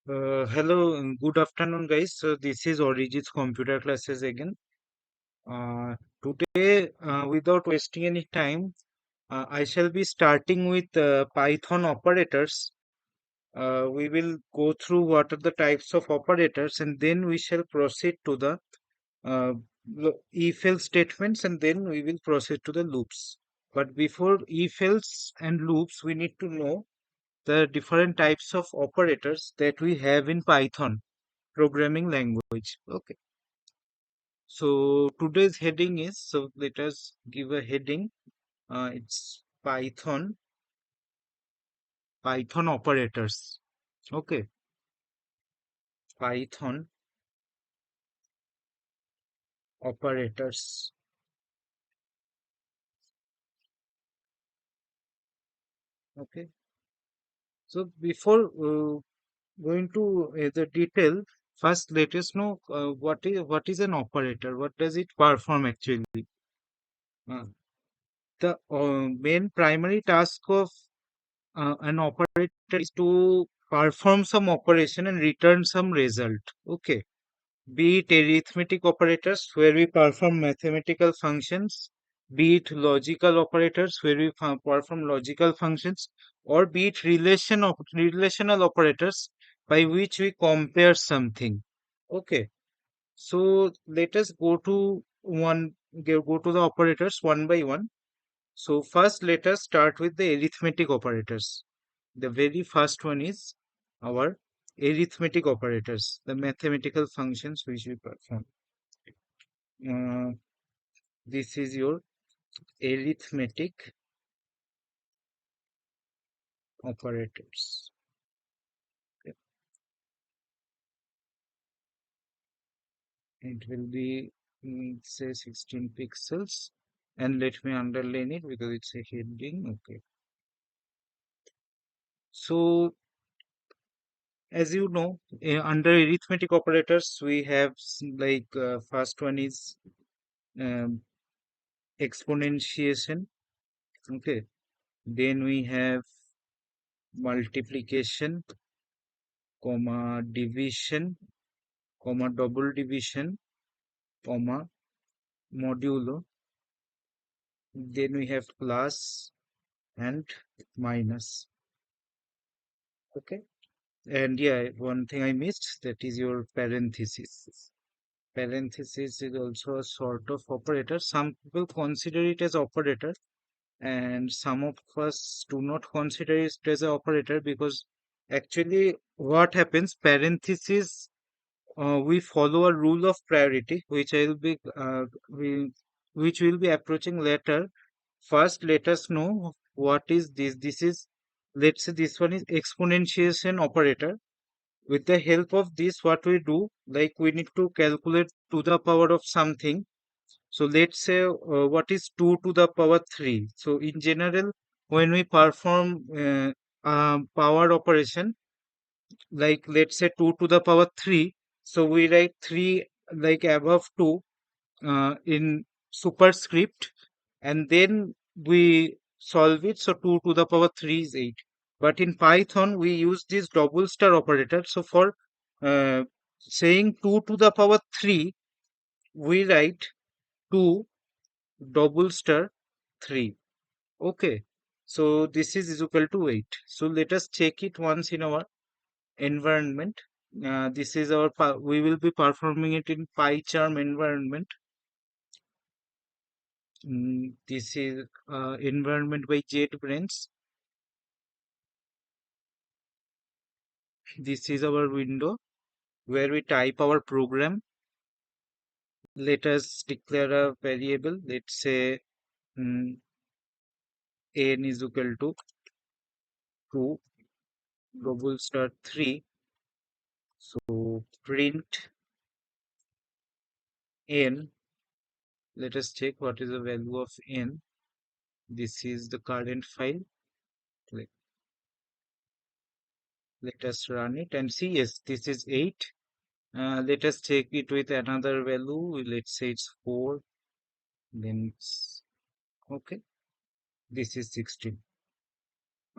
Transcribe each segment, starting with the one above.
Hello, good afternoon, guys. So this is Origin's computer classes again. Today, without wasting any time, I shall be starting with Python operators. We will go through what are the types of operators, and then we shall proceed to the uh, if-else statements, and then we will proceed to the loops. But before if-else and loops, we need to know the different types of operators that we have in Python programming language. Okay. So today's heading is, so let us give a heading. It's Python operators. Okay. Python operators. Okay. So before going to the detail, first let us know what is an operator. What does it perform actually? Uh, the main primary task of an operator is to perform some operation and return some result. Okay. Be it arithmetic operators where we perform mathematical functions, be it logical operators where we perform logical functions, or be it relational operators by which we compare something. Okay. So let us go to the operators one by one. So first let us start with the arithmetic operators. The very first one is our arithmetic operators, the mathematical functions which we perform. Uh, this is your arithmetic operators. Okay. It will be, say, 16 pixels. And let me underline it because it's a heading. Okay. So, as you know, under arithmetic operators, we have first one is um, exponentiation. Okay. Then we have multiplication, comma, division, comma, double division, comma, modulo. Then we have plus and minus. Okay. And yeah, one thing I missed, that is your parenthesis. Parenthesis is also a sort of operator. Some people consider it as operator, and some of us do not consider it as an operator because actually what happens, parenthesis, we follow a rule of priority, which will be approaching later. First, let us know what is this. This is, let's say, this one is exponentiation operator. With the help of this, what we do, like we need to calculate to the power of something. So let's say what is 2 to the power 3. So in general, when we perform power operation, like let's say 2 to the power 3, so we write 3 like above 2 in superscript, and then we solve it. So 2 to the power 3 is 8. But in Python we use this double star operator. So for uh, saying 2 to the power 3, we write 2 double star 3. Okay. So this is equal to 8. So let us check it once in our environment. This is we will be performing it in PyCharm environment. This is environment by JetBrains. This is our window where we type our program. Let us declare a variable. Let's say mm, n is equal to 2 double star 3. So print n. Let us check what is the value of n. This is the current file. Let, let us run it and see. Yes, this is 8. Let us check it with another value. Let's say it's 4. Then it's okay. This is 16.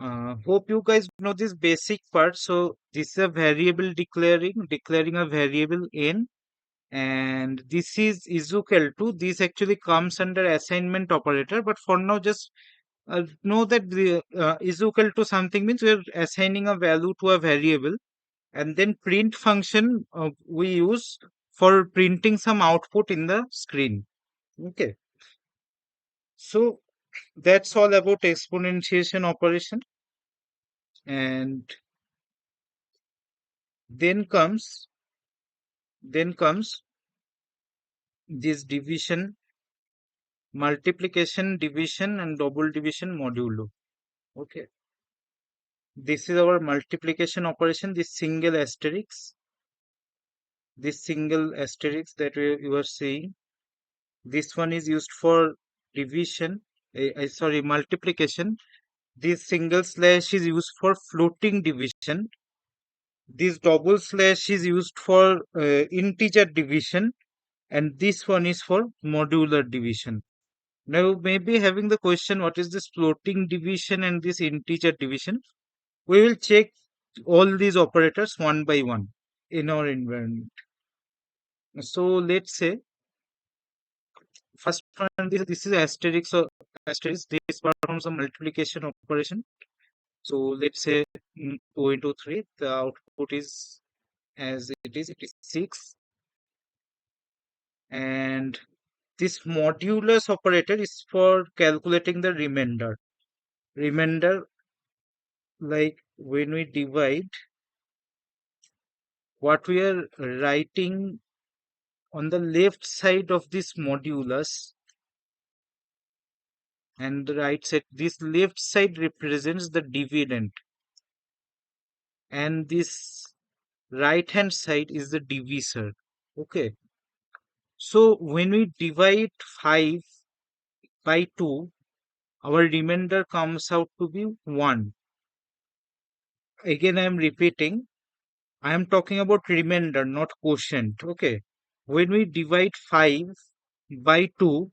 Hope you guys know this basic part. So this is a variable declaring a variable n, and this is equal to, this actually comes under assignment operator, but for now just know that the is equal to something means we're assigning a value to a variable, and then print function we use for printing some output in the screen. Okay, so that's all about exponentiation operation. And then comes then comes this division, multiplication, division, and double division modulo. Okay, this is our multiplication operation. This single asterisk that you are seeing, this one is used for division. Sorry, multiplication. This single slash is used for floating division. This double slash is used for integer division, and this one is for modular division. Now, maybe having the question, what is this floating division and this integer division? We will check all these operators one by one in our environment. So let's say first one, this is asterisk. So asterisk, this performs a multiplication operation. So let's say 2 into 3, the output is as it is 6. And this modulus operator is for calculating the remainder. Remainder, like when we divide, what we are writing on the left side of this modulus and the right side, this left side represents the dividend, and this right hand side is the divisor. Okay, so when we divide 5 by 2, our remainder comes out to be 1. Again, I am repeating, I am talking about remainder, not quotient. Okay, when we divide 5 by 2,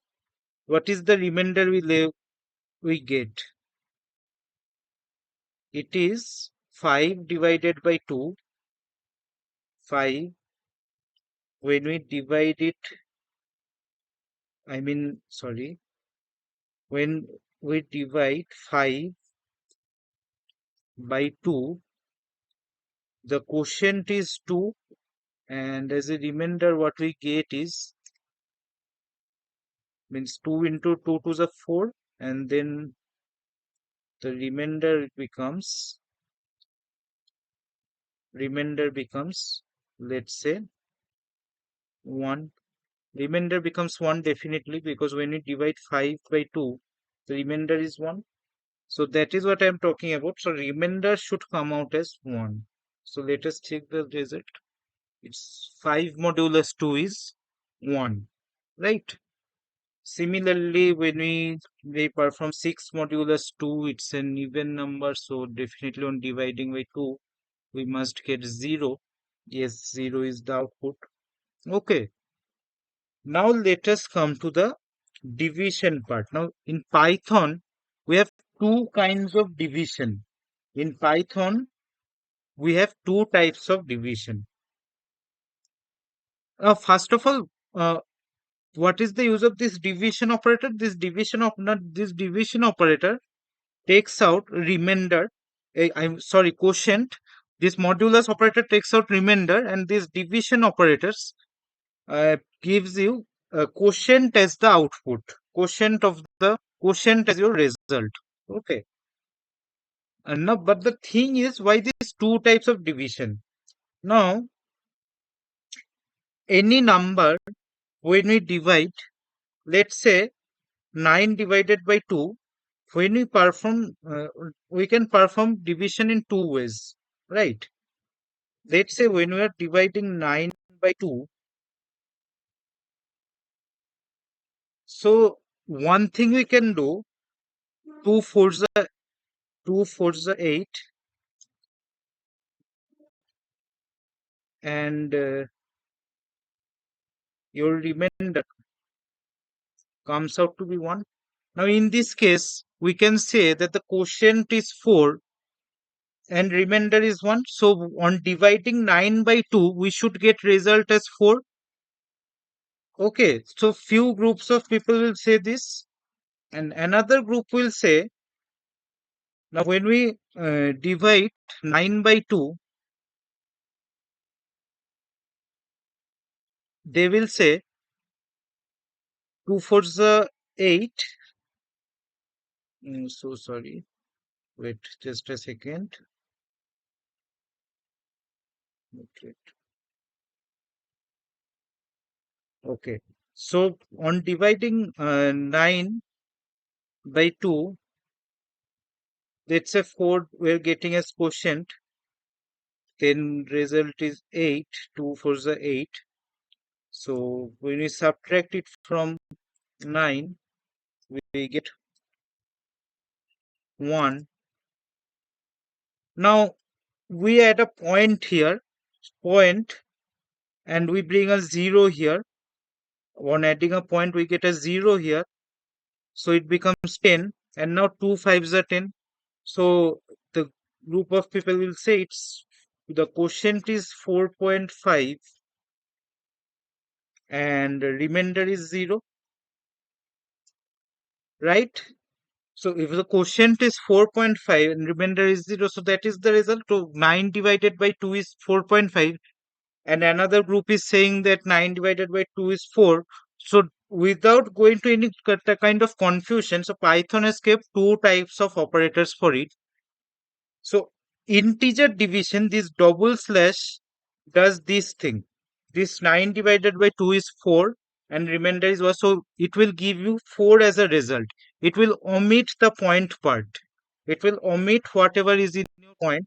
what is the remainder we get? It is 5 divided by 2. 5, when we divide it, sorry, when we divide 5 by 2, the quotient is 2, and as a remainder, what we get is, means 2 into 2 to the 4, and then the remainder becomes, let's say, 1. Remainder becomes 1 definitely, because when we divide 5 by 2, the remainder is 1. So that is what I am talking about. So remainder should come out as 1. So let us check the result. It's 5 modulus 2 is 1, right? Similarly, when we perform 6 modulus 2, it's an even number. So definitely on dividing by 2, we must get 0. Yes, 0 is the output. Okay. Now let us come to the division part. Now in Python, we have two kinds of division. In Python, we have two types of division. First of all, what is the use of this division operator? This division operator takes out remainder. I'm sorry, quotient. This modulus operator takes out remainder, and this division operators gives you a quotient as the output. Quotient as your result. Okay. And now, but the thing is, why these two types of division? Now, any number when we divide, let's say 9 divided by 2, when we can perform division in two ways, right? Let's say when we are dividing 9 by 2, so one thing we can do, 2 fours are 2 fours are 8, and your remainder comes out to be 1. Now in this case, we can say that the quotient is 4 and remainder is 1. So on dividing 9 by 2, we should get result as 4. Okay, so few groups of people will say this, and another group will say, now when we divide 9 by 2, they will say 2 fours are 8. So sorry, wait just a second. Okay. Okay. So on dividing 9 by 2, let's say 4 we're getting as quotient, then result is 8, 2 for the 8. So when we subtract it from 9, we get 1. Now we add a point here, point, and we bring a 0 here. On adding a point, we get a 0 here. So it becomes 10. And now 2 fives are 10. So the group of people will say it's the quotient is 4.5 and remainder is 0, right? So if the quotient is 4.5 and remainder is 0, so that is the result. So 9 divided by 2 is 4.5, and another group is saying that 9 divided by 2 is 4. So without going to any kind of confusion, so Python has kept two types of operators for it. So integer division, this double slash does this thing. This 9 divided by 2 is 4 and remainder is 1. So it will give you 4 as a result. It will omit the point part. It will omit whatever is in your point,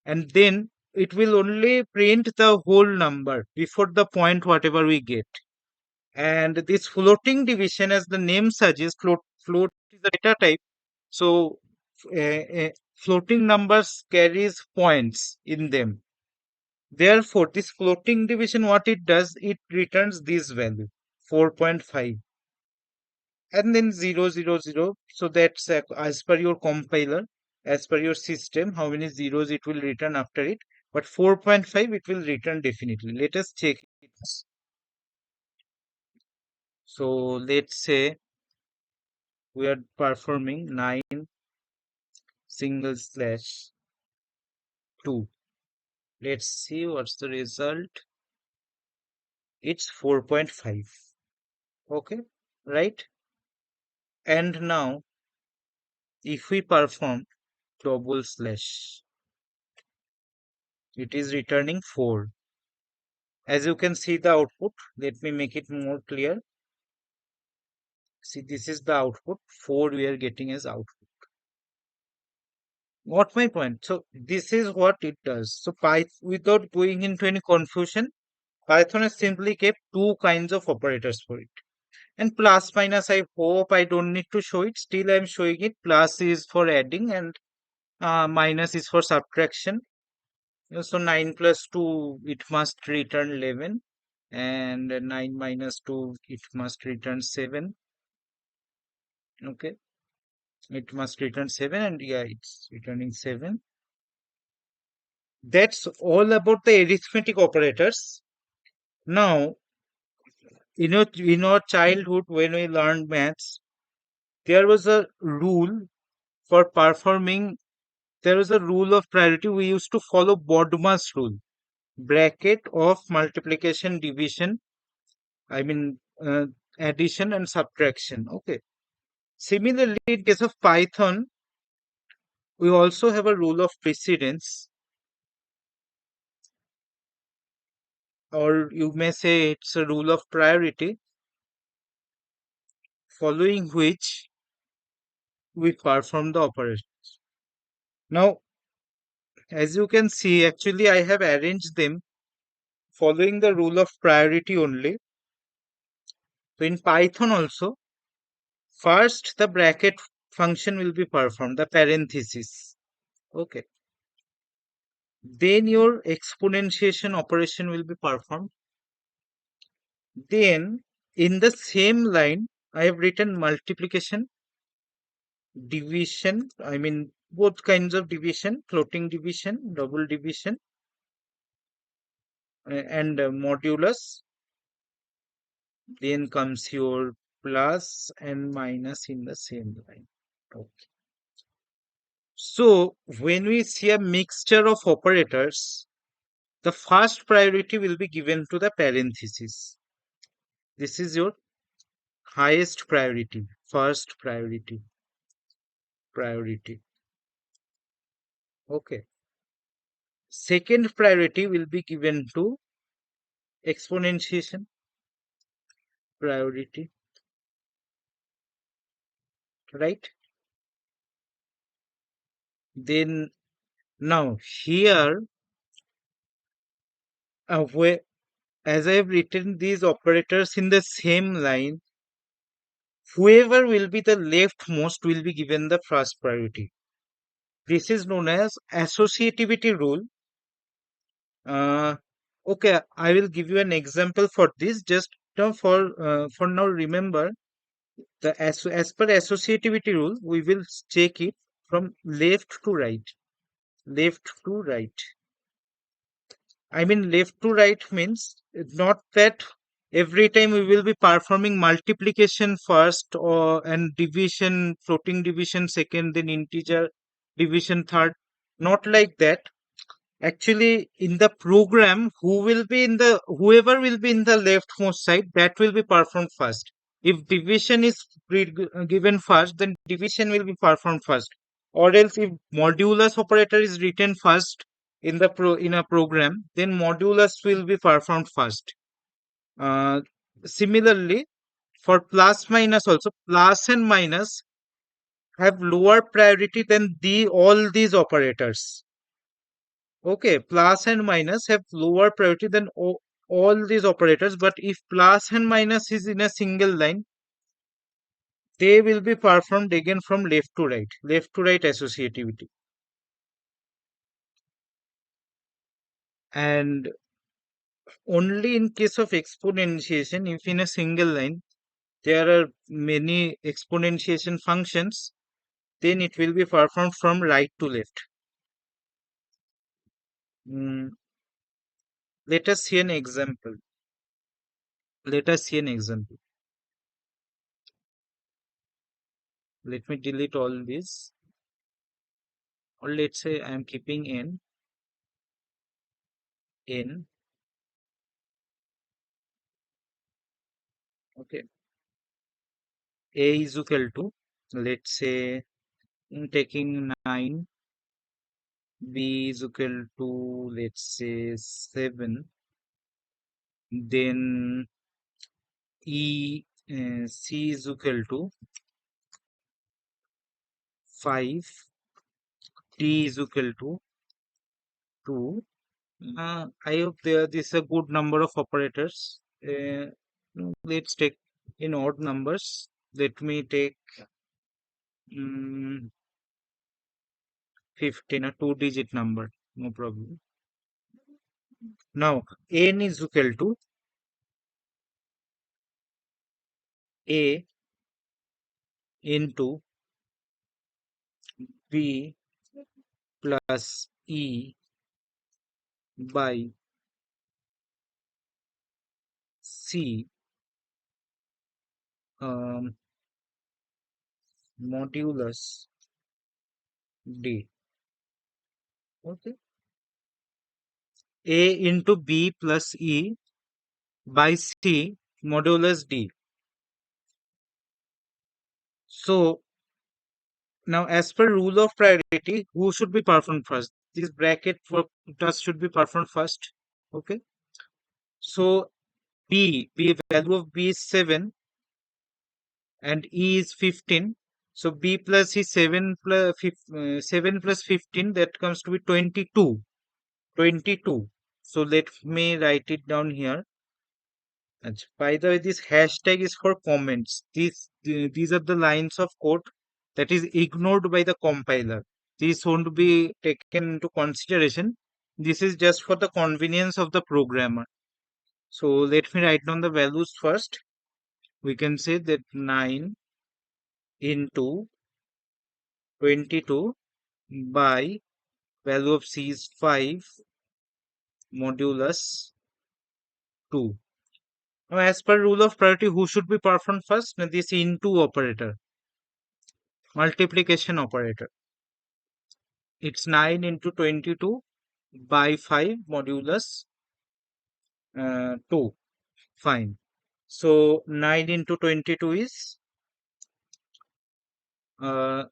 and then it will only print the whole number before the point whatever we get. And this floating division, as the name suggests, float is a data type. So floating numbers carries points in them. Therefore, this floating division, what it does, it returns this value 4.5 and then 000. So that's as per your compiler, as per your system, how many zeros it will return after it. But 4.5 it will return definitely. Let us check it. So let's say we are performing 9 single slash 2. Let's see what's the result. It's 4.5. Okay, right? And now if we perform double slash, it is returning 4. As you can see the output, let me make it more clear. See, this is the output. 4 we are getting as output. What my point? So this is what it does. So without going into any confusion, Python has simply kept two kinds of operators for it. And plus minus, I hope I don't need to show it. Still, I'm showing it. Plus is for adding and minus is for subtraction. So 9 plus 2, it must return 11. And 9 minus 2, it must return 7. Okay. It must return 7, and yeah, it's returning 7. That's all about the arithmetic operators. Now, in our childhood, when we learned maths, there was a rule for performing, there was a rule of priority. We used to follow Bodmer's rule, bracket of multiplication, division, I mean, addition and subtraction. Okay. Similarly, in case of Python, we also have a rule of precedence, or you may say it's a rule of priority, following which we perform the operation. Now, as you can see, actually, I have arranged them following the rule of priority only. So in Python also, first the bracket function will be performed, the parenthesis. Okay. Then your exponentiation operation will be performed. Then in the same line, I have written multiplication. division, I mean both kinds of division, floating division, double division, and modulus. Then comes your plus and minus in the same line. Okay. So when we see a mixture of operators, the first priority will be given to the parenthesis. This is your highest priority, first priority. Okay. Second priority will be given to exponentiation priority, right? Then now here, where, as I have written these operators in the same line, whoever will be the leftmost will be given the first priority. This is known as associativity rule. Uh, okay, I will give you an example for this. Just now for now, remember the as per associativity rule, we will check it from left to right. Left to right. I mean, left to right means not that every time we will be performing multiplication first or and division, floating division second, then integer division third. Not like that. Actually, in the program, whoever will be in the leftmost side, that will be performed first. If division is given first, then division will be performed first. Or else, if modulus operator is written first in a program, then modulus will be performed first. Uh, Similarly, for plus minus also, plus and minus have lower priority than all these operators. Okay, plus and minus have lower priority than all these operators, but if plus and minus is in a single line, they will be performed again from left to right associativity. And only in case of exponentiation, if in a single line there are many exponentiation functions, then it will be performed from right to left. Mm, Let us see an example. Let us see an example. Let me delete all this. Or let's say I am keeping n. Okay. A is equal to, let's say, taking 9, B is equal to, let's say, 7, then C is equal to 5, D is equal to 2. I hope this is a good number of operators. Let's take in odd numbers. Let me take um, 15, a two-digit number. No problem. Now, n is equal to A into B plus E by C, um, modulus D. Okay. A into B plus E by C modulus D. So now, as per rule of priority, who should be performed first? This bracket for task should be performed first. Okay. So B value of B is 7 and E is 15. So B plus is 7 plus 15, that comes to be 22. 22. So let me write it down here. By the way, this hashtag is for comments. These are the lines of code that is ignored by the compiler. These won't be taken into consideration. This is just for the convenience of the programmer. So let me write down the values first. We can say that 9 into 22 by value of c is 5 modulus 2. Now, as per rule of priority, who should be performed first? Now, this into operator, multiplication operator. It's 9 into 22 by 5 modulus 2. Fine. So 9 into 22 is 9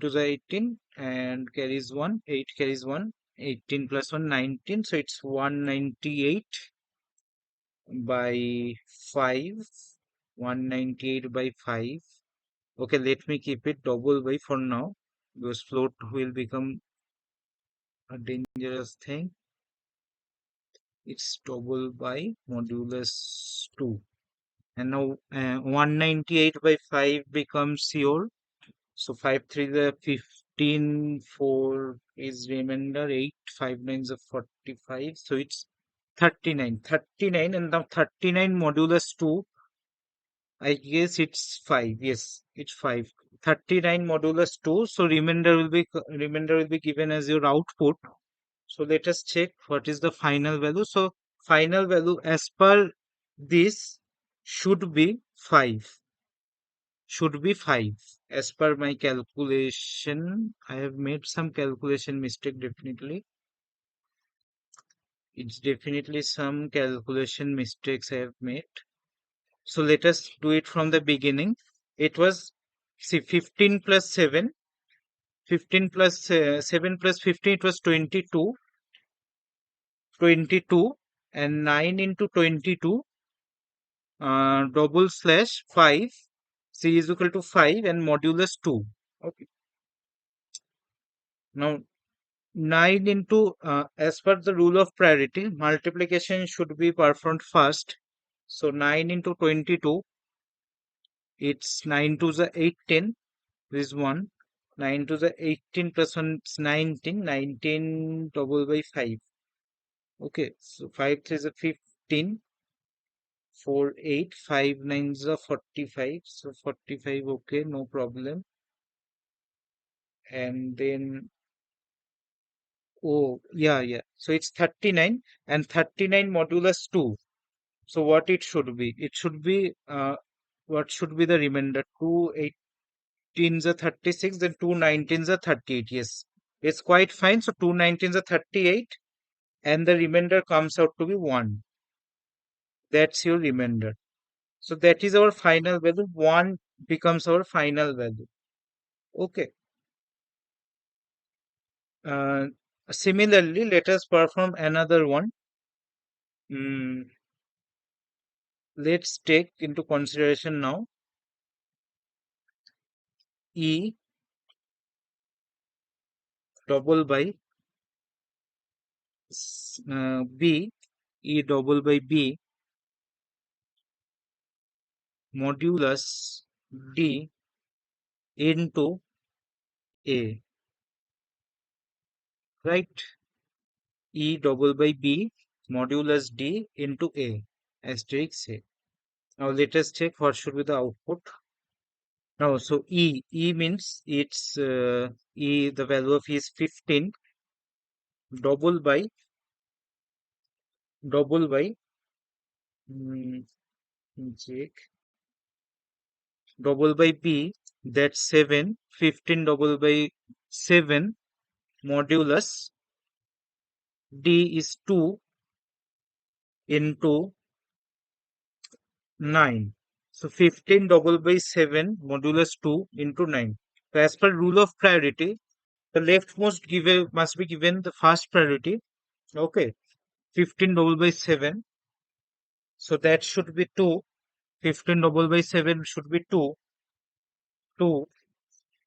to the 18 and carries 1, 8 carries 1, 18 plus 1, 19. So it's 198 by 5, 198 by 5. Okay, let me keep it double by for now because float will become a dangerous thing. It's double by modulus 2. And now 198 by 5 becomes your, so 5 3 the 15, 4 is remainder, 8, 5 9 is a 45, so it's 39, 39, and now 39 modulus 2, I guess it's 5, yes, it's 5. 39 modulus 2, so remainder will be given as your output. So let us check what is the final value. So final value as per this should be 5. Should be 5. As per my calculation, I have made some calculation mistake definitely. It's definitely some calculation mistakes I have made. So let us do it from the beginning. It was, see, 15 plus 7. 15 plus 7 plus 15, it was 22. 22 and 9 into 22 double slash 5, c is equal to 5 and modulus 2. Okay, now 9 into as per the rule of priority, multiplication should be performed first. So 9 into 22, it's 9 to the 18, this is 1. 9 to the 18 plus 1 is 19, 19 double by 5. Okay, so 5 3 is a 15, 4 8, 5 9 is a 45, so 45, okay, no problem. And then, oh yeah, yeah, so it's 39 and 39 modulus 2. So what it should be? It should be what should be the remainder? 2 18s are 36, then 2 19s are 38. Yes, it's quite fine. So 2 19s are 38, and the remainder comes out to be 1. That's your remainder. So that is our final value. 1 becomes our final value. Okay. Uh, Similarly, let us perform another one. Mm, let's take into consideration now E double by B, E double by B modulus D into A, right? E double by B modulus D into A, asterisk A. Now let us check what should be the output. Now, so E means it's E, the value of E is 15, double by, double by, mm, check, double by B, that's 7, 15 double by 7 modulus D is 2 into 9. So 15 double by 7 modulus 2 into 9. So as per rule of priority, the leftmost give must be given the first priority. Okay. 15 double by 7. So that should be 2. 15 double by 7 should be 2. 2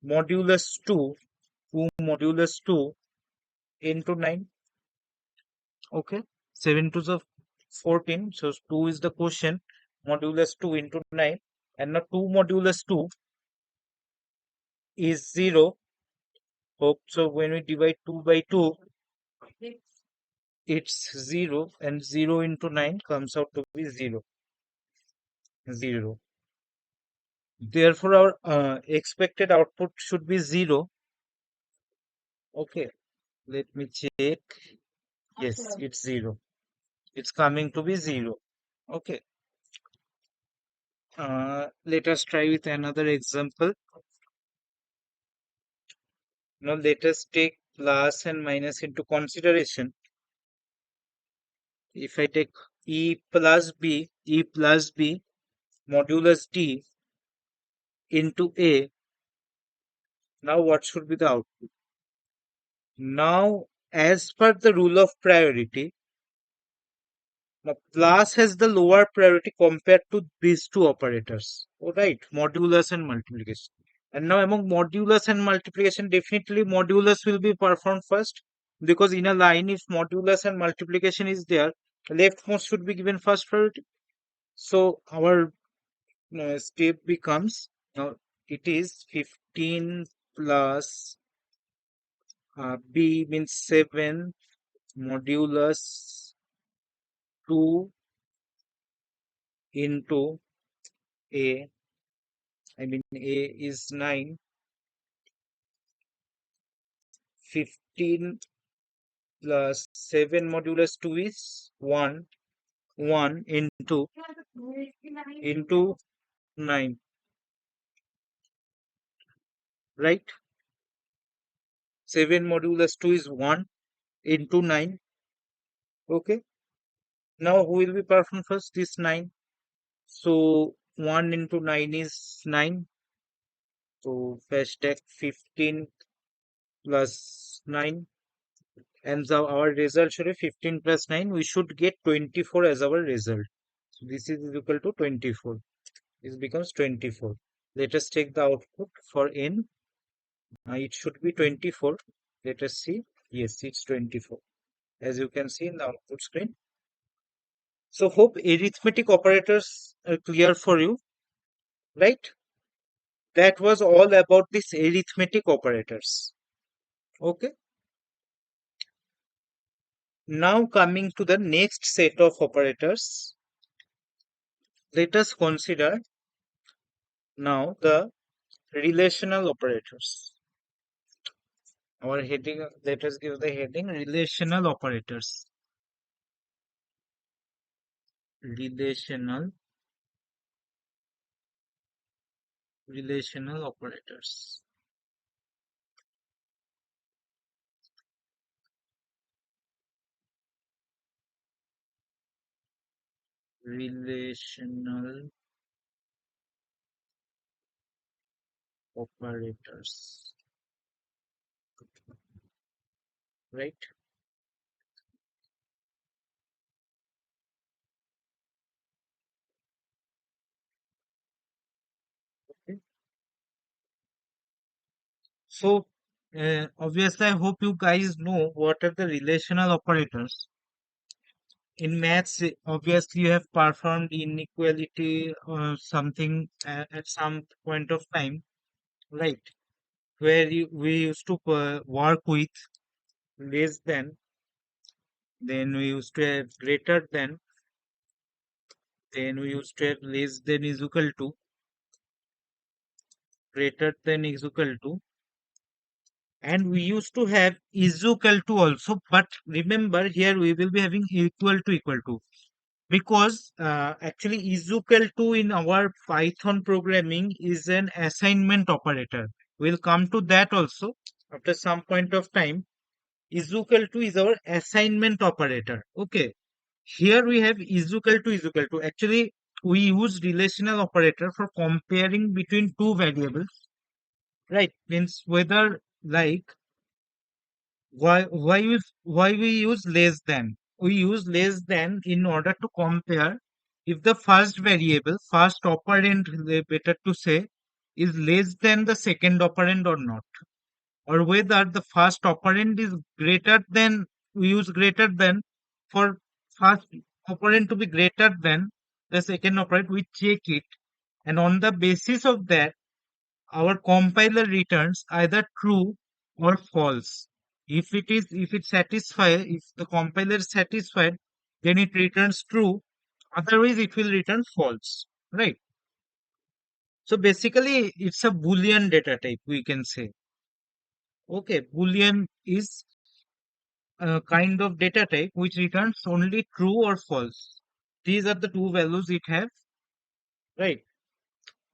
modulus 2. 2 modulus 2 into 9. Okay. 7 to the 14. So 2 is the quotient. Modulus 2 into 9. And now 2 modulus 2 is 0. So when we divide 2 by 2, it's 0, and 0 into 9 comes out to be 0. 0. Therefore, our expected output should be 0. Okay, let me check. Yes, it's 0. It's coming to be 0. Okay, let us try with another example. Now, let us take plus and minus into consideration. If I take E plus B modulus D into A, now what should be the output? Now, as per the rule of priority, now plus has the lower priority compared to these two operators. All right, modulus and multiplication. And now among modulus and multiplication, definitely modulus will be performed first, because in a line, if modulus and multiplication is there, leftmost should be given first priority. So our step becomes, now it is 15 plus B means 7 modulus 2 into A. I mean A is 9. 15 plus 7 modulus 2 is 1. 1 into 9, right? 7 modulus 2 is 1 into 9. Okay. Now who will be performed first? This 9. So 1 into 9 is 9. So hashtag 15 plus 9. And so our result should be 15 plus 9. We should get 24 as our result. So this is equal to 24. This becomes 24. Let us take the output for n. It should be 24. Let us see. Yes, it's 24. As you can see in the output screen. So hope arithmetic operators are clear for you, right? That was all about this arithmetic operators. Okay. Now coming to the next set of operators, let us consider now the relational operators. Our heading, let us give the heading relational operators. Relational, relational operators. Relational operators, right? Okay. So, obviously, I hope you guys know what are the relational operators. In maths, obviously, you have performed inequality or something at some point of time, right? Where we used to work with less than, then we used to have greater than, then we used to have less than is equal to, greater than is equal to, and we used to have is equal to also. But remember, here we will be having equal to, because actually is equal to in our Python programming is an assignment operator. We'll come to that also after some point of time. Is equal to is our assignment operator. Okay. Here we have is equal to is equal to. Actually, we use relational operator for comparing between two variables, right? Means whether, like, why we use less than? We use less than in order to compare if the first variable, first operand, better to say, is less than the second operand or not, or whether the first operand is greater than. We use greater than for first operand to be greater than the second operand. We check it, and on the basis of that, our compiler returns either true or false. If it satisfies, if the compiler is satisfied, then it returns true. Otherwise, it will return false. Right. So basically, it's a Boolean data type, we can say. Okay, Boolean is a kind of data type which returns only true or false. These are the two values it has, right?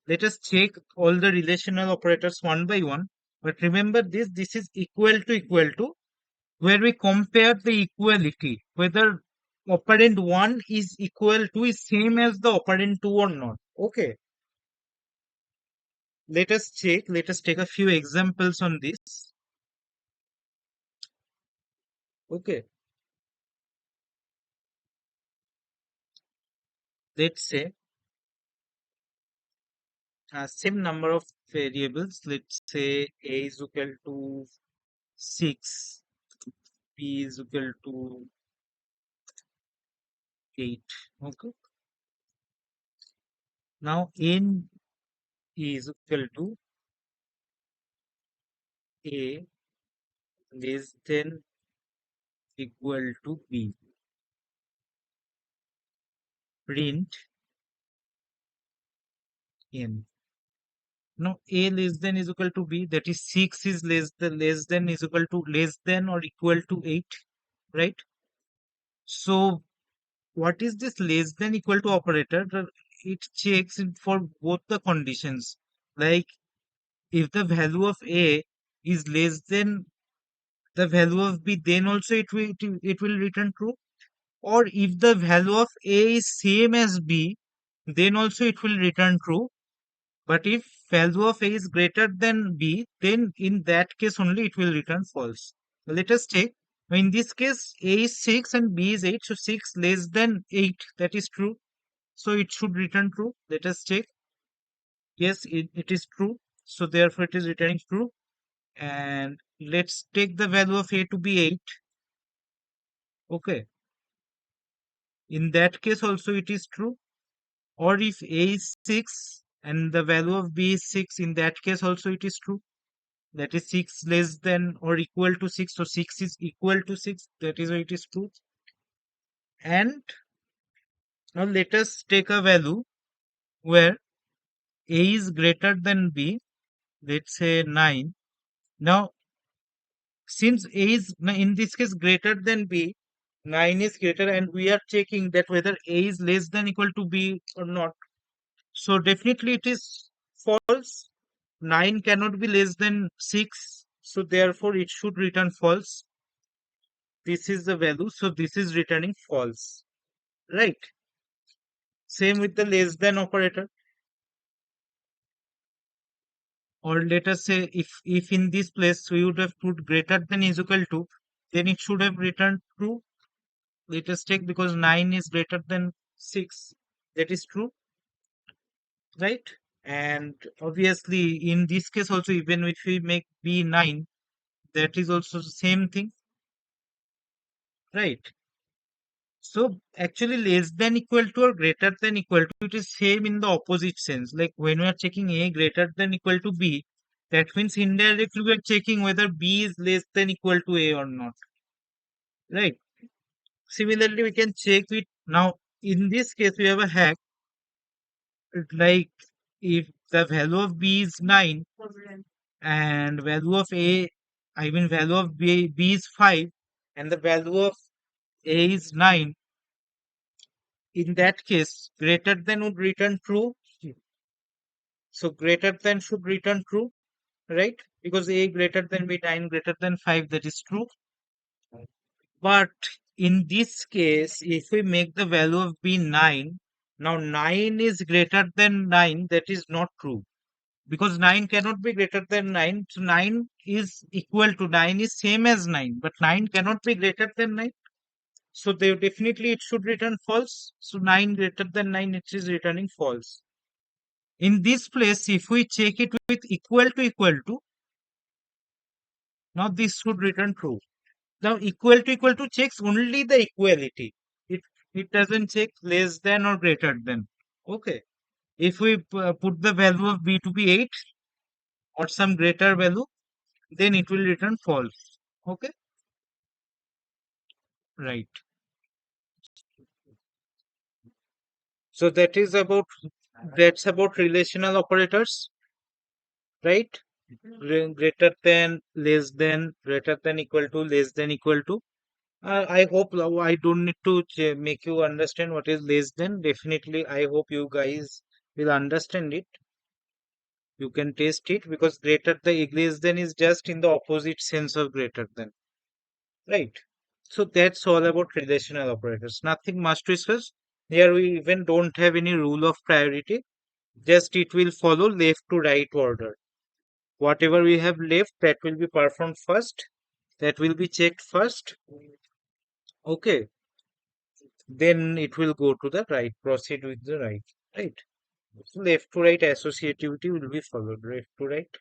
Let us check all the relational operators one by one. But remember this is equal to, where we compare the equality, whether operand 1 is equal to is same as the operand 2 or not. Okay, let us check. Let us take a few examples on this. Okay, let's say same number of variables. Let's say a is equal to 6, b is equal to 8. Okay, now n is equal to a less than equal to b. Print n. Now a less than is equal to b, that is 6 is less than is equal to less than or equal to 8, right? So what is this less than equal to operator? It checks for both the conditions. Like if the value of a is less than the value of b, then also it will return true. Or if the value of a is same as b, then also it will return true. But if value of a is greater than b, then in that case only it will return false. Let us take, in this case, a is 6 and b is 8, so 6 less than 8, that is true. So it should return true. Let us check. Yes, it is true. So therefore it is returning true. And let's take the value of a to be 8. Okay. In that case also it is true. Or if a is 6 and the value of b is 6, in that case also it is true. That is 6 less than or equal to 6, so 6 is equal to 6, that is why it is true. And now let us take a value where a is greater than b, let's say 9. Now since a is in this case greater than b, 9 is greater, and we are checking that whether a is less than equal to b or not. So definitely it is false. 9 cannot be less than 6, so therefore it should return false. This is the value, so this is returning false, right? Same with the less than operator. Or let us say if in this place we would have put greater than is equal to, then it should have returned true. Let us take, because 9 is greater than 6, that is true, right? And obviously in this case also, even if we make b 9, that is also the same thing, right? So actually less than equal to or greater than equal to, it is same in the opposite sense. Like when we are checking a greater than equal to b, that means indirectly we are checking whether b is less than equal to a or not, right? Similarly, we can check it now. In this case, we have a hack. Like if the value of b is 9 and value of a, I mean value of b is 5, and the value of a is 9, in that case greater than would return true. So greater than should return true, right? Because a greater than b, 9 greater than 5, that is true. But in this case, if we make the value of b 9, now 9 is greater than 9, that is not true. Because 9 cannot be greater than 9. So 9 is equal to 9 is same as 9, but 9 cannot be greater than 9. So they definitely it should return false. So 9 greater than 9, it is returning false. In this place, if we check it with equal to, now this should return true. Now equal to checks only the equality. It doesn't check less than or greater than. Okay. If we put the value of b to be 8 or some greater value, then it will return false. Okay. Right. So that is about That's about relational operators, right? Greater than, less than, greater than, equal to, less than, equal to. I hope I don't need to make you understand what is less than. Definitely, I hope you guys will understand it. You can taste it, because greater than, less than is just in the opposite sense of greater than, right? So that's all about relational operators. Nothing much to discuss. Here we even don't have any rule of priority. Just it will follow left to right order. Whatever we have left, that will be performed first. That will be checked first. Okay. Then it will go to the right, proceed with the right. Right. So left to right associativity will be followed. Left to right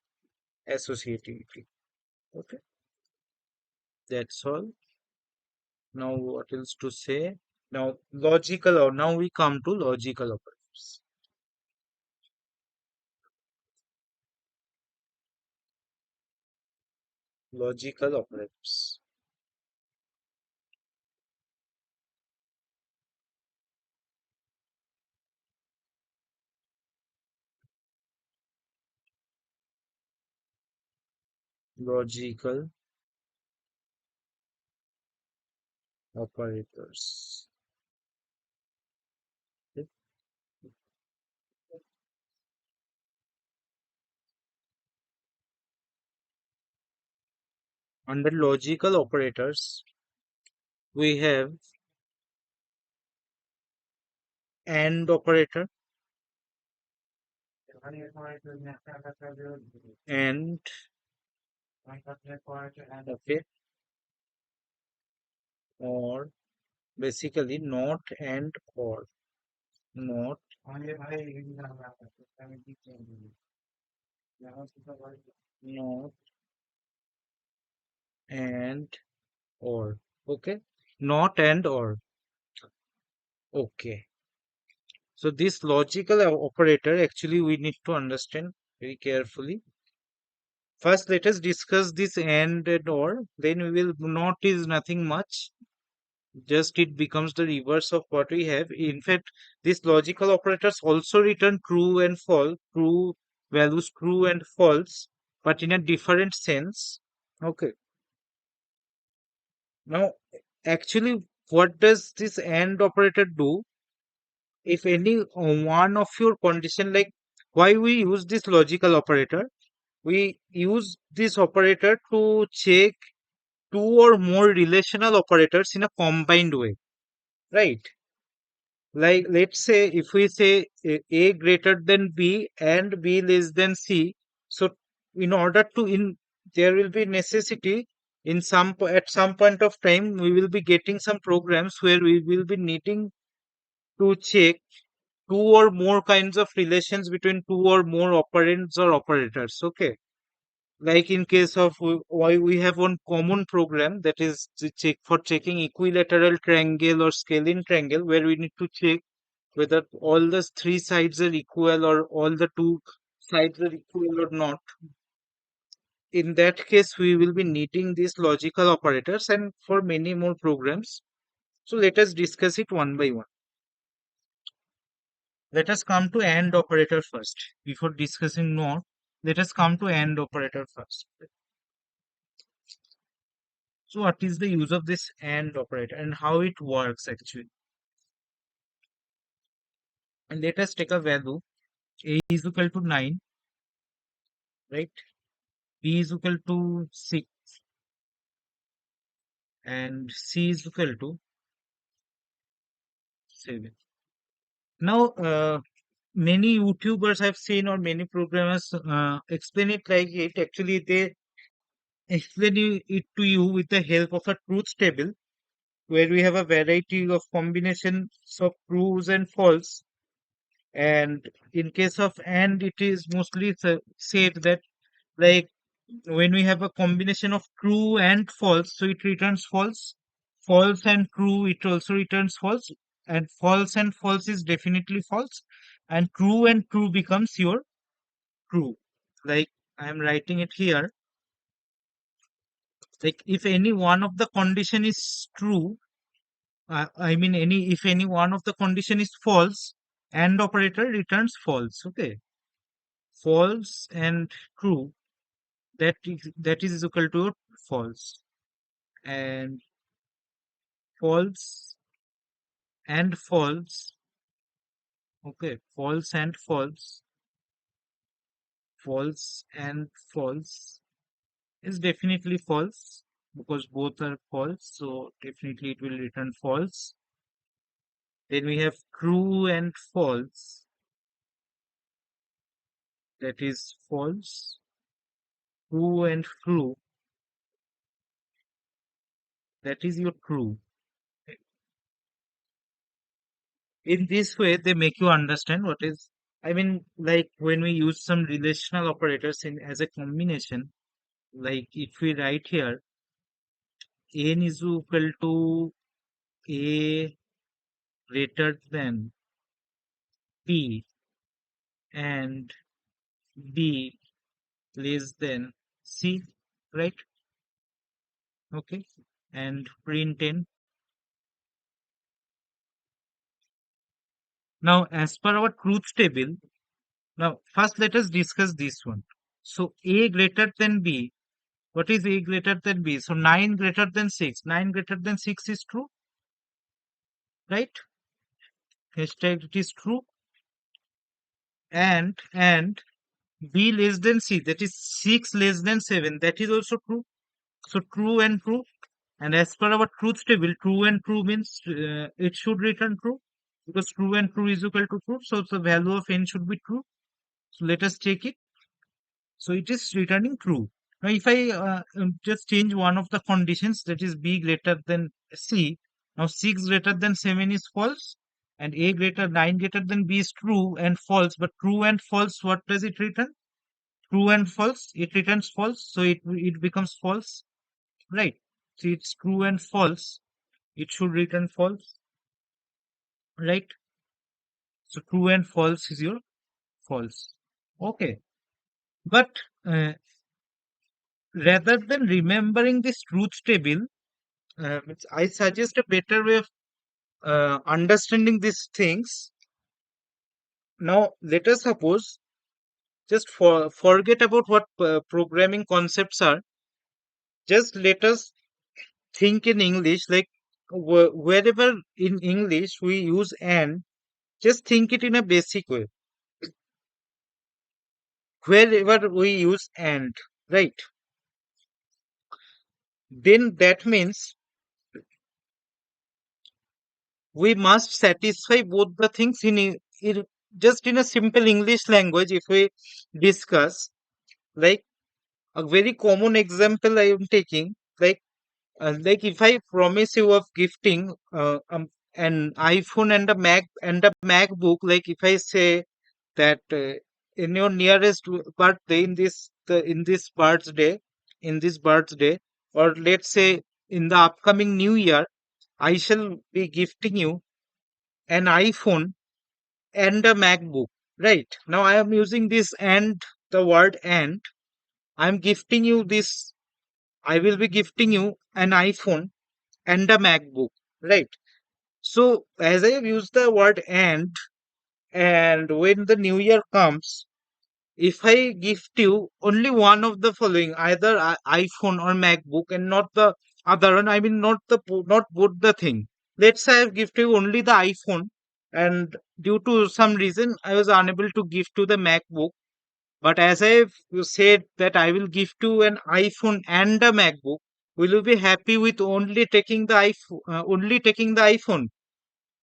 associativity. Okay. That's all. Now what else to say? Now logical, or now we come to logical operators. Logical operators. Logical operators. Okay. Under logical operators, we have AND operator, and okay, or basically not and or, not, not and or. Okay, not and or. Okay, so this logical operator, actually we need to understand very carefully. First, let us discuss this and or. Then we will notice nothing much. Just it becomes the reverse of what we have. In fact, these logical operators also return true and false, true values, true and false, but in a different sense. Okay. Now, actually, what does this AND operator do? If any one of your condition, like why we use this logical operator, we use this operator to check two or more relational operators in a combined way, right? Like let's say if we say A greater than B and B less than C, so in order to in there will be necessity in at some point of time we will be getting some programs where we will be needing to check two or more kinds of relations between two or more operands or operators. Okay, like in case of why we have one common program that is to check for checking equilateral triangle or scalene triangle, where we need to check whether all the three sides are equal or all the two sides are equal or not. In that case, we will be needing these logical operators and for many more programs. So let us discuss it one by one. Let us come to AND operator first. Before discussing NOT, let us come to AND operator first. So what is the use of this AND operator and how it works actually? And let us take a value. A is equal to 9, right? B is equal to 6 and C is equal to 7. Now, many YouTubers I've seen or many programmers explain it like it. Actually, they explain it to you with the help of a truth table where we have a variety of combinations of trues and false. And in case of and, it is mostly said that like when we have a combination of true and false, so it returns false. False and true, it also returns false. And false and false is definitely false. And true becomes your true. Like I am writing it here. Like if any one of the condition is true, I mean any if any one of the condition is false AND operator returns false. Okay, false and true. That is equal to false, and false and false. Okay, false and false, false and false is definitely false because both are false. So definitely it will return false. Then we have true and false. That is false. True and true. That is your true. In this way, they make you understand what is. I mean, like when we use some relational operators in as a combination, like if we write here, n is equal to a greater than b and b less than c, right? Okay, and print n. Now, as per our truth table, now first let us discuss this one. So a greater than b. What is a greater than b? So 9 greater than 6. 9 greater than 6 is true, right? Hashtag it is true. And b less than c. That is 6 less than 7. That is also true. So true and true. And as per our truth table, true and true means it should return true because true and true is equal to true. So the value of n should be true. So let us check it. So it is returning true. Now, if I just change one of the conditions, that is b greater than c. Now, 6 greater than 7 is false, and a greater 9 greater than b is true and false. But true and false, what does it return? True and false, it returns false, so it becomes false, right? So it's true and false. It should return false, right? So true and false is your false. Okay, but rather than remembering this truth table, I suggest a better way of understanding these things. Now, let us suppose just forget about what programming concepts are. Just let us think in English, like wherever in English we use and, just think it in a basic way. Wherever we use and, right? Then that means we must satisfy both the things in just in a simple English language. If we discuss, like a very common example I am taking, like if I promise you of gifting an iPhone and a MacBook, like if I say that in your nearest birthday, in this birthday, or let's say in the upcoming new year, I shall be gifting you an iPhone and a MacBook. Right now, I am using this and, the word and. I'm gifting you this. I will be gifting you an iPhone and a MacBook, right? So as I have used the word and when the new year comes, if I gift you only one of the following, either iPhone or MacBook, and not the other one, I mean not both the thing. Let's say I've gifted you only the iPhone, and due to some reason I was unable to gift you the MacBook. But as I've said that I will gift you an iPhone and a MacBook, will you be happy with only taking the iPhone?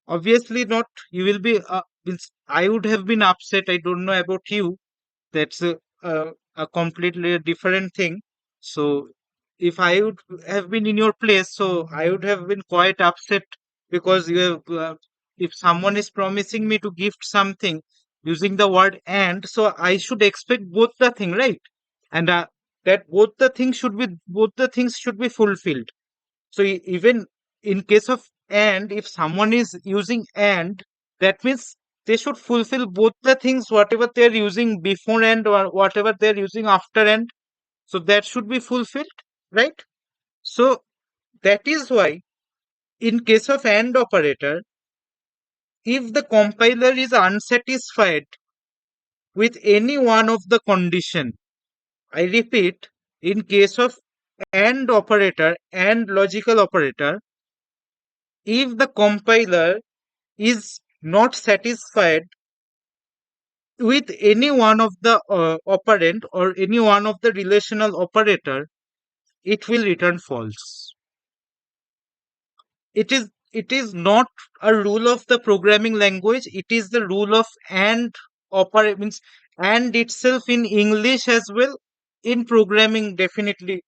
Obviously not. You will be. I would have been upset. I don't know about you. That's a completely different thing. So if I would have been in your place, so I would have been quite upset because you have. If someone is promising me to gift something using the word and, so I should expect both the thing, right? And that both the things should be fulfilled. So even in case of and, if someone is using and, that means they should fulfill both the things, whatever they're using before and or whatever they're using after and. So that should be fulfilled, right? So that is why in case of and operator, if the compiler is unsatisfied with any one of the condition, I repeat, in case of AND operator and logical operator, if the compiler is not satisfied with any one of the operand or any one of the relational operator, it will return false. It is not a rule of the programming language. It is the rule of AND operator, means AND itself in English as well. In programming, definitely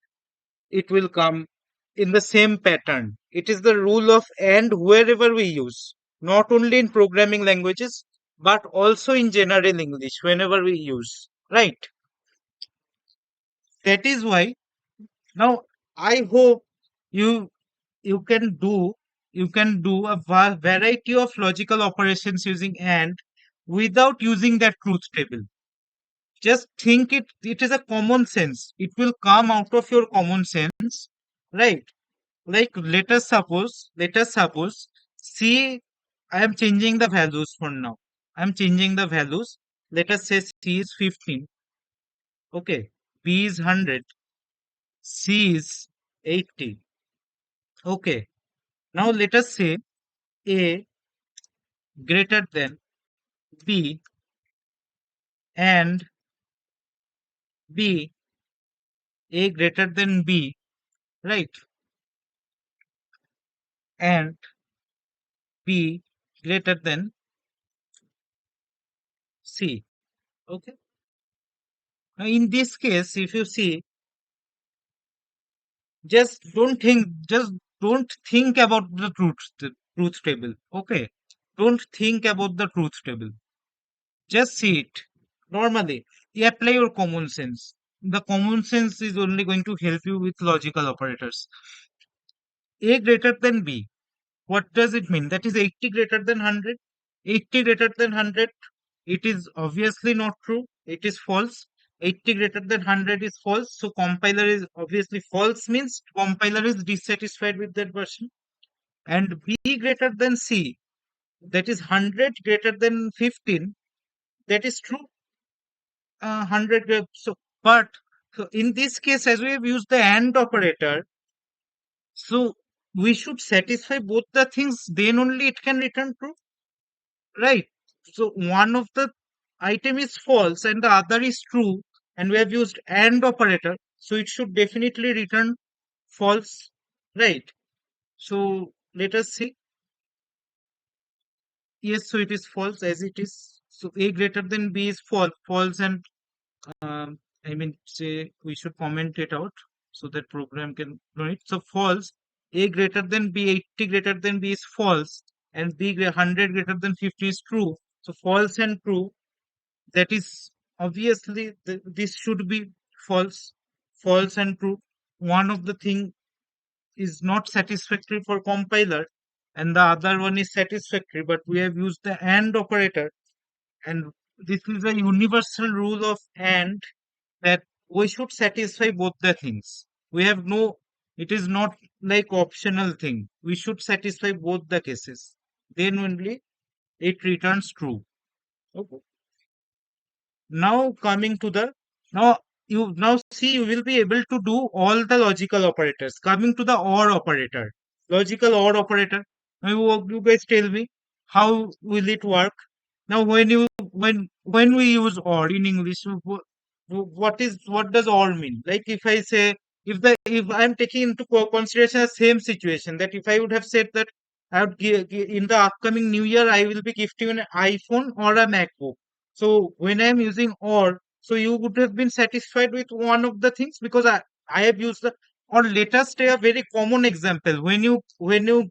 it will come in the same pattern. It is the rule of AND wherever we use, not only in programming languages, but also in general English whenever we use. Right. That is why now I hope you you can do you can do a variety of logical operations using AND without using that truth table. Just think it is a common sense. It will come out of your common sense, right? Like let us suppose, C, I am changing the values for now. I am changing the values. Let us say C is 15. Okay. B is 100. C is 80. Okay. Now let us say A greater than B and B, A greater than B, right? And B greater than C. Okay. Now in this case, if you see, just don't think about the truth table. Okay. Don't think about the truth table. Just see it normally. You apply your common sense. The common sense is only going to help you with logical operators. A greater than B. What does it mean? That is 80 greater than 100. 80 greater than 100. It is obviously not true. It is false. 80 greater than 100 is false. So compiler is obviously false, means compiler is dissatisfied with that version. And B greater than C, that is 100 greater than 15. That is true. 100. But so in this case, as we have used the AND operator, so we should satisfy both the things. Then only it can return true. Right. So one of the item is false and the other is true, and we have used AND operator, so it should definitely return false. Right. So let us see. Yes, so it is false as it is. So A greater than B is false, and I mean, say we should comment it out so that program can know it. So false. A greater than B, 80 greater than B is false, and 100 greater than 50 is true. So false and true, that is obviously this should be false. False and true, one of the thing is not satisfactory for compiler and the other one is satisfactory, but we have used the AND operator, and this is a universal rule of AND, that we should satisfy both the things. We have no, it is not like optional thing, we should satisfy both the cases, then only it returns true. Okay. Now coming to the, now you now see you will be able to do all the logical operators. Coming to the OR operator, logical OR operator. Now you guys tell me, how will it work? Now when we use OR in English, what does OR mean? Like if I say, if I'm taking into consideration the same situation, that if I would have said that I would in the upcoming new year I will be gifting an iPhone or a MacBook. So when I'm using OR, so you would have been satisfied with one of the things because I have used the, or let us take a very common example. When you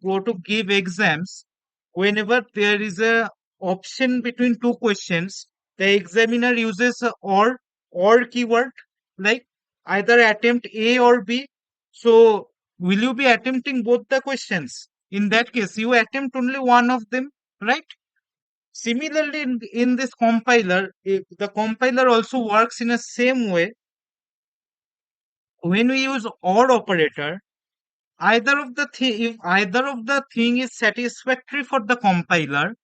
go to give exams, whenever there is a option between two questions, the examiner uses a or keyword, like either attempt A or B. So will you be attempting both the questions? In that case, you attempt only one of them, right? Similarly, in this compiler, the compiler also works in a same way. When we use OR operator, if either of the thing is satisfactory for the compiler,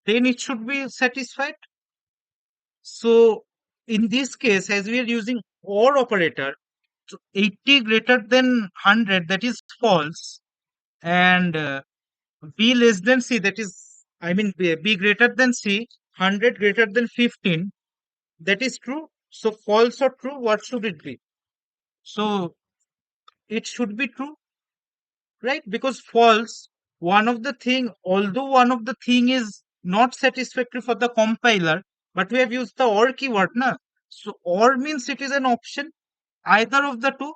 then it should be satisfied. So in this case, as we are using OR operator, so 80 greater than 100, that is false, and B less than C, that is, I mean, B greater than C, 100 greater than 15, that is true. So false or true, what should it be? So it should be true, right? Because false, one of the thing is not satisfactory for the compiler, but we have used the OR keyword, na? So OR means it is an option, either of the two,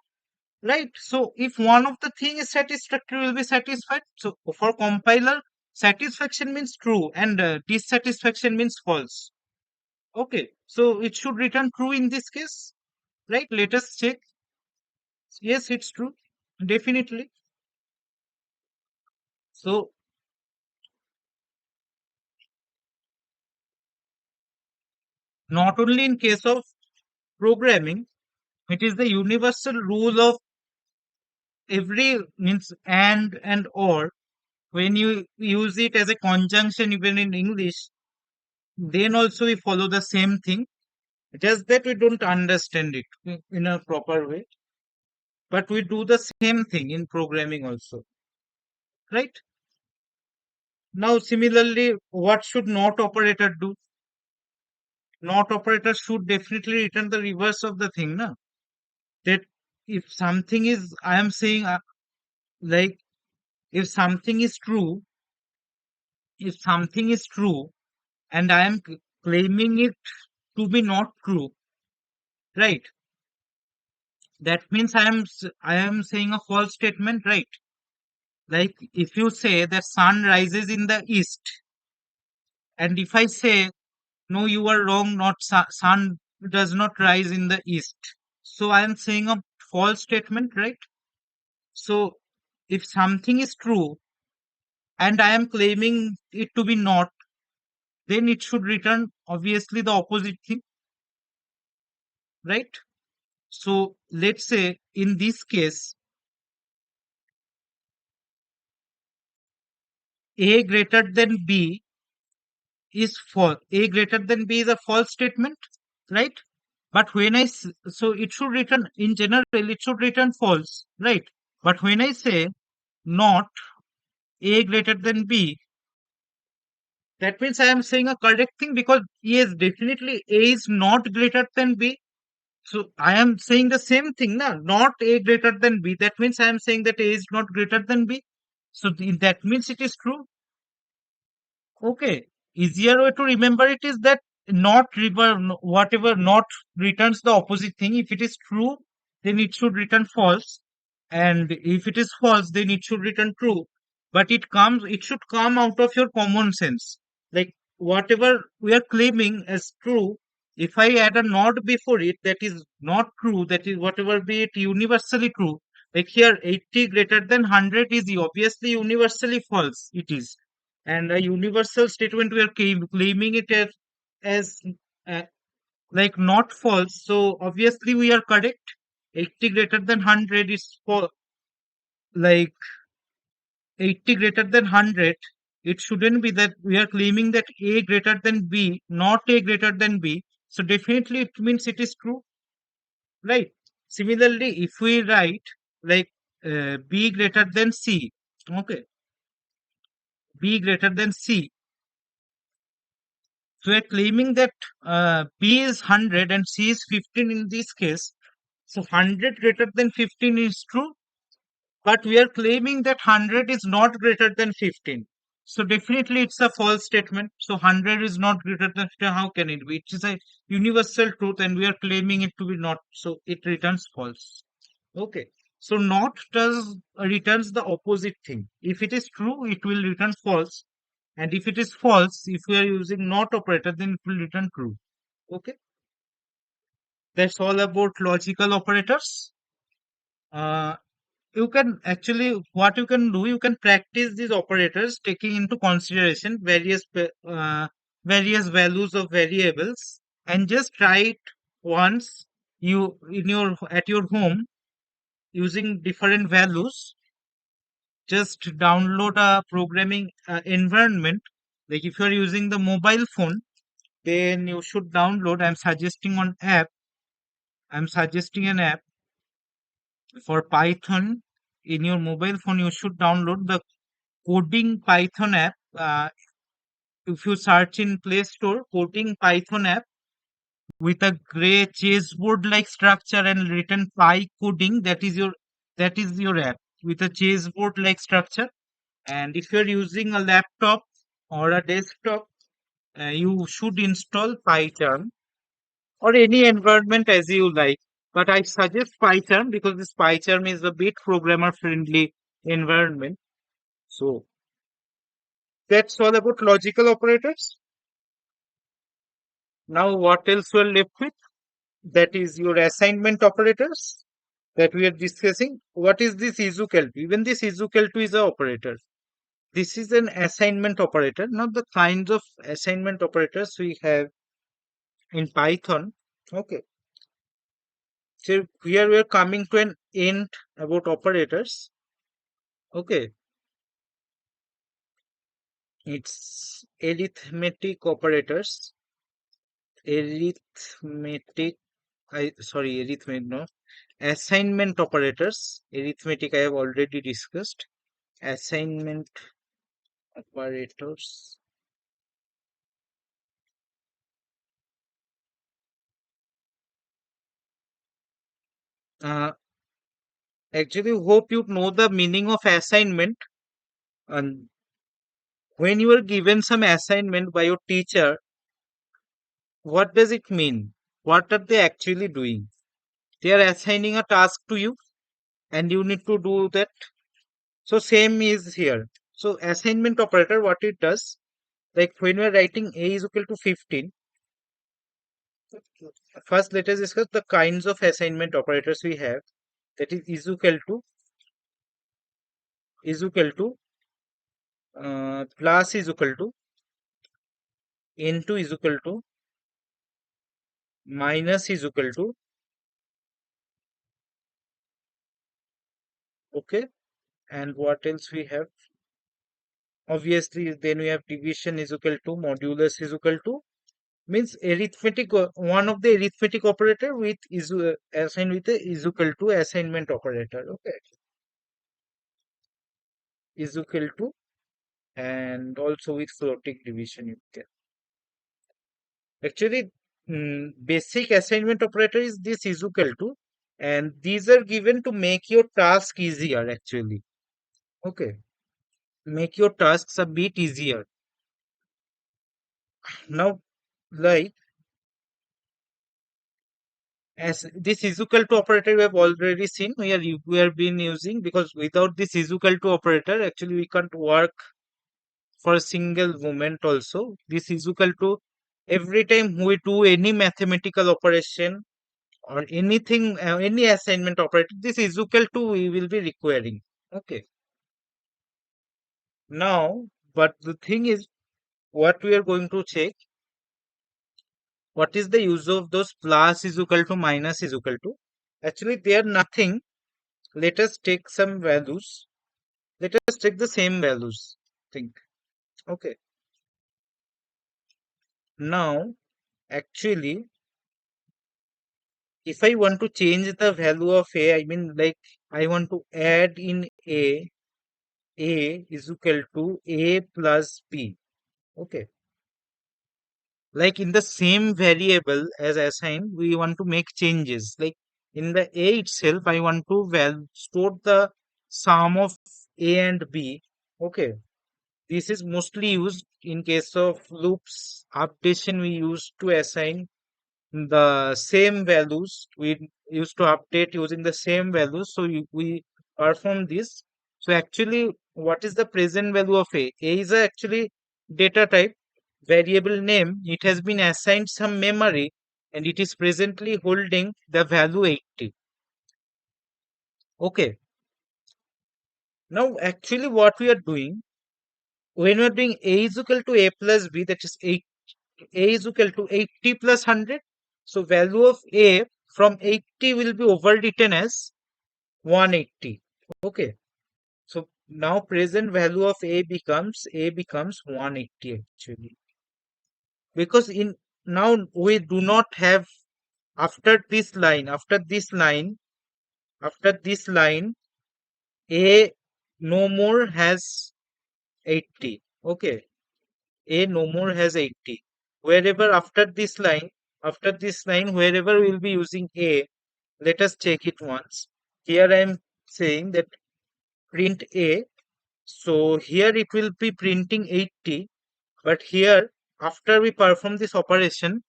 right? So if one of the thing is satisfactory, will be satisfied. So for compiler, satisfaction means true, and dissatisfaction means false. Okay, so it should return true in this case, right? Let us check. Yes, it's true, definitely. So not only in case of programming, it is the universal rule of every means and or. When you use it as a conjunction, even in English, then also we follow the same thing. Just that we don't understand it in a proper way, but we do the same thing in programming also, right? Now, similarly, what should not operator do? Not operator should definitely return the reverse of the thing, na? That if something is, I am saying, like, if something is true, if something is true, and I am claiming it to be not true, right? That means I am saying a false statement, right? Like if you say the sun rises in the east, and if I say no, you are wrong, not sun does not rise in the east. So I am saying a false statement, right? So if something is true and I am claiming it to be not, then it should return obviously the opposite thing, right? So let's say in this case, A greater than B is false. A greater than B is a false statement, right? But when so it should return, in general, it should return false, right? But when I say not A greater than B, that means I am saying a correct thing, because yes, definitely A is not greater than B. So I am saying the same thing, na? Not A greater than B. That means I am saying that A is not greater than B. So that means it is true. Okay. Easier way to remember it is that not whatever not returns the opposite thing. If it is true, then it should return false. And if it is false, then it should return true. But it should come out of your common sense. Like whatever we are claiming as true, if I add a not before it, that is not true. That is whatever be it universally true. Like here, 80 greater than 100 is obviously universally false. It is, and a universal statement we are claiming it as uh, like not false, so obviously we are correct. 80 greater than 100 is for, like, 80 greater than 100, it shouldn't be that we are claiming that A greater than B, not A greater than B, so definitely it means it is true, right? Similarly, if we write like B greater than C, okay, B greater than C. So we are claiming that B is 100 and C is 15 in this case. So 100 greater than 15 is true, but we are claiming that 100 is not greater than 15. So definitely it's a false statement. So 100 is not greater than 15. How can it be? It is a universal truth and we are claiming it to be not. So it returns false. Okay. So not does returns the opposite thing. If it is true, it will return false. And if it is false, if we are using not operator, then it will return true. Okay. That's all about logical operators. Uh, you can actually, what you can do, you can practice these operators taking into consideration various values of variables, and just try it once you in your at your home using different values. Just download a programming environment Like if you're using the mobile phone, then you should download. I'm suggesting an app for Python. In your mobile phone, you should download the coding Python app. If you search in Play Store, coding Python app with a gray chessboard like structure and written Py coding, that is your app with a chessboard like structure. And if you're using a laptop or a desktop, you should install Python or any environment as you like. But I suggest Python because this Python is a bit programmer friendly environment. So that's all about logical operators. Now, what else we're left with? That is your assignment operators that we are discussing. What is this is equal to? Even this is equal to is an operator. This is an assignment operator. Now, the kinds of assignment operators we have in Python. Okay. So here we are coming to an end about operators. Okay. It's arithmetic operators. Arithmetic. Arithmetic. No. Assignment operators. Arithmetic I have already discussed. Assignment operators. Uh, Actually, hope you know the meaning of assignment. And when you are given some assignment by your teacher, what does it mean? What are they actually doing? They are assigning a task to you, and you need to do that. So same is here. So assignment operator, what it does, like when we are writing a is equal to 15, first let us discuss the kinds of assignment operators we have. That is equal to plus is equal to into is equal to minus is equal to, okay. And what else we have? Obviously, then we have division is equal to modulus is equal to, means arithmetic one of the arithmetic operator with is assigned with a is equal to assignment operator. Okay, is equal to, and also with floating division you can actually, basic assignment operator is this is equal to, and these are given to make your task easier actually. Okay, make your tasks a bit easier. Now, like, as this is equal to operator we have already seen, we are been using, because without this is equal to operator actually we can't work for a single moment. Also, this is equal to, every time we do any mathematical operation or anything, any assignment operator, this is equal to we will be requiring. Okay, now, but the thing is, what we are going to check, what is the use of those plus is equal to minus is equal to. Actually, they are nothing. Let us take some values. Let us take the same values. Think. Okay. Now, actually, if I want to change the value of a, I mean, like, I want to add in a is equal to a plus b. Okay. Like in the same variable as assigned, we want to make changes. Like in the a itself, I want to store the sum of a and b. Okay. This is mostly used in case of loops updation. We use to assign the same values. We used to update using the same values. So we perform this. So actually, what is the present value of a? A is actually data type, variable name. It has been assigned some memory, and it is presently holding the value 80. Okay. Now, actually, what we are doing, when we are doing a is equal to a plus b, that is a is equal to 80 plus 100. So value of a from 80 will be overwritten as 180. Okay. So Now present value of a becomes 180 actually, because in now we do not have, after this line a no more has 80. Okay, a no more has 80. Wherever after this line, wherever we'll be using a, let us check it once. Here I am saying that print a, so here it will be printing 80, but here after we perform this operation,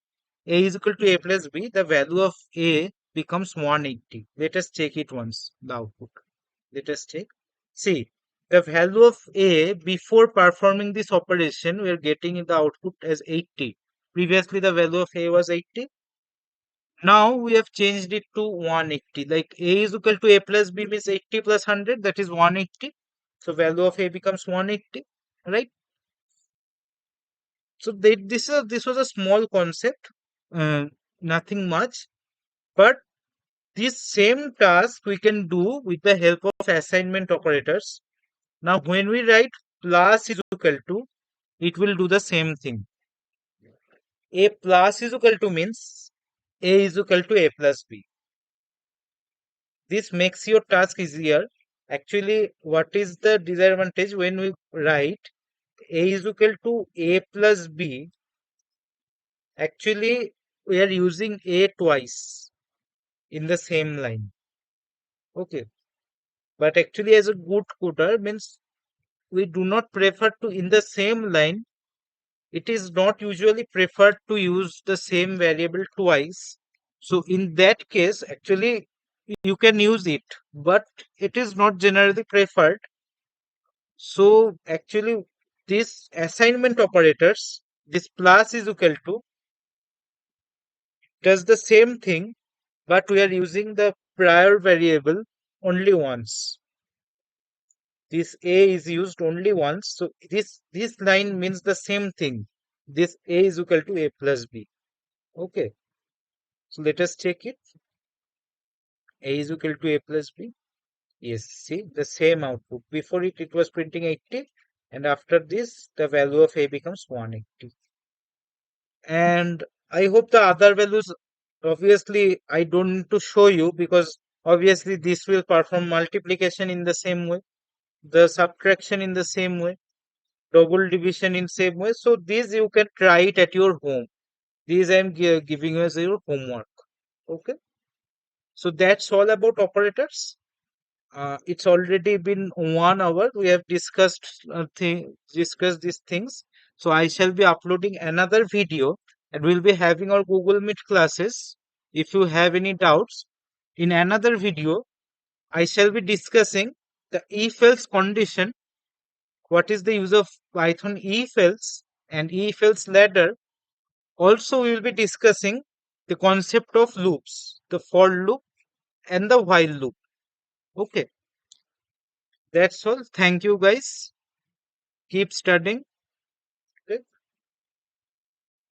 a is equal to a plus b, the value of a becomes 180. Let us check it once, the output. Let us check. See, the value of a before performing this operation, we are getting in the output as 80. Previously, the value of a was 80. Now we have changed it to 180. Like a is equal to a plus b means 80 plus 100, that is 180. So value of a becomes 180, right? So this was a small concept, uh, nothing much, but this same task we can do with the help of assignment operators. Now, when we write plus is equal to, it will do the same thing. A plus is equal to means a is equal to a plus b. This makes your task easier. Actually, what is the disadvantage when we write a is equal to a plus b? Actually, we are using a twice in the same line. Okay. But actually, as a good coder, means we do not prefer to, in the same line, it is not usually preferred to use the same variable twice. So in that case, actually, you can use it, but it is not generally preferred. So actually, this assignment operators, this plus is equal to, does the same thing, but we are using the prior variable only once. This a is used only once, so this line means the same thing. This a is equal to a plus b. Okay, so let us check it. A is equal to a plus b. Yes, see the same output. Before it was printing 80, and after this, the value of a becomes 180. And I hope the other values, obviously, I don't need to show you because obviously this will perform multiplication in the same way, the subtraction in the same way, double division in same way. So these you can try it at your home. These I am giving you as your homework. Okay. So that's all about operators. It's already been 1 hour. We have discussed these things. So I shall be uploading another video, and we'll be having our Google Meet classes. If you have any doubts, in another video, I shall be discussing the if-else condition. What is the use of Python if-else and if-else ladder? Also, we will be discussing the concept of loops, the for loop and the while loop. Okay, that's all. Thank you, guys. Keep studying.